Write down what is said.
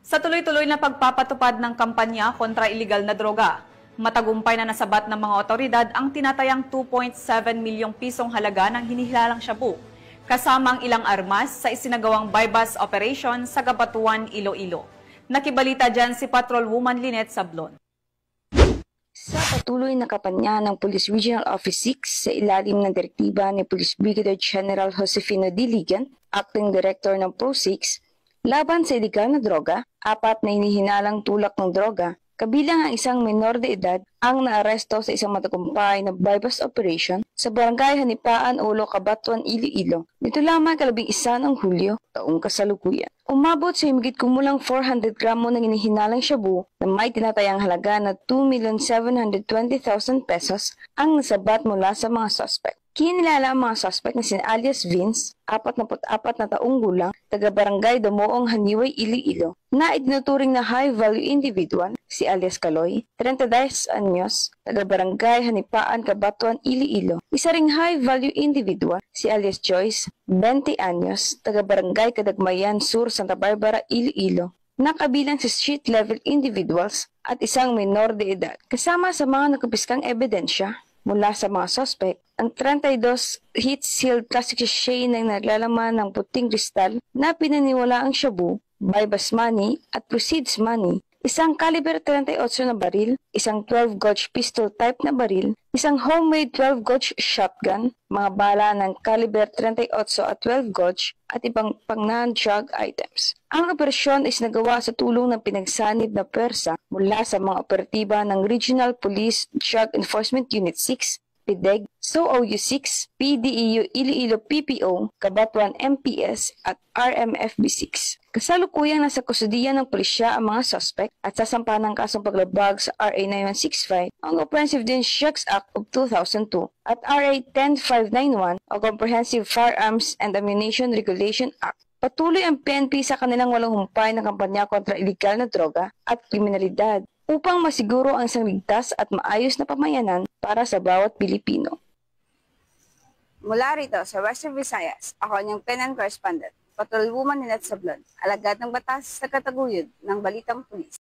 Sa tuloy-tuloy na pagpapatupad ng kampanya kontra iligal na droga, matagumpay na nasabat ng mga otoridad ang tinatayang 2.7 milyong pisong halaga ng hinihilalang shabu, kasama ang ilang armas sa isinagawang buy-bust operation sa Gabatuan, Iloilo. Nakibalita dyan si Patrolwoman Lynette Sablon. Sa patuloy na kampanya ng Police Regional Office 6 sa ilalim ng direktiba ni Police Brigadier General Josefino Diligan, Acting Director ng PRO6, laban sa iligal na droga, 4 na hinihinalang tulak ng droga, kabilang ang isang menor de edad ang naaresto sa isang matagumpay na buy-bust operation sa Barangay Hanipaan, Ulo, Cabatuan, Iloilo. Nito lamang 11 ng Hulyo, taong kasalukuyan. Umabot sa higit kumulang 400 gramo ng hinihinalang shabu na may tinatayang halaga na 2,720,000 pesos ang nasabat mula sa mga suspect. Kinilala ang mga suspect na si alias Vince, 44 na taong gulang, taga-barangay Damoong, Haniway, Iloilo, na itinuturing na high-value individual, si alias Kaloy, 32 anyos, taga-barangay Hanipaan, Cabatuan, Iloilo. Isa ring high-value individual, si alias Joyce, 20 anyos, taga-barangay Kadagmayan Sur, Santa Barbara, Iloilo, na kabilang sa street-level individuals at isang menor de edad. Kasama sa mga nakumpiskang ebidensya mula sa mga suspect, ang 32 heat-sealed plastic sachet na naglalaman ng puting kristal na pinaniwala ang shabu, buy-bust money at proceeds money, isang caliber 38 na baril, isang 12 gauge pistol type na baril, isang homemade 12 gauge shotgun, mga bala ng caliber 38 at 12 gauge at ibang pang-non-drug items. Ang operasyon is nagawa sa tulong ng pinagsanib na pwersa mula sa mga operatiba ng Regional Police Drug Enforcement Unit 6, PIDEG, SOOU6, PDEU Iloilo PPO, Cabatuan MPS at RMFB6. Kasalukuyang nasa kustudiyan ng pulisya ang mga suspect at sasampahan ng kasong paglabag sa RA 9165, ang Comprehensive Drugs Act of 2002 at RA 10591 o Comprehensive Firearms and Ammunition Regulation Act. Patuloy ang PNP sa kanilang walang humpay na kampanya kontra iligal na droga at kriminalidad upang masiguro ang isang ligtas at maayos na pamayanan para sa bawat Pilipino. Mula rito sa Western Visayas, ako ang inyong PNN correspondent, Patrolwoman Lynette Sablon, alagad ng batas sa kataguyod ng Balitang Pulis.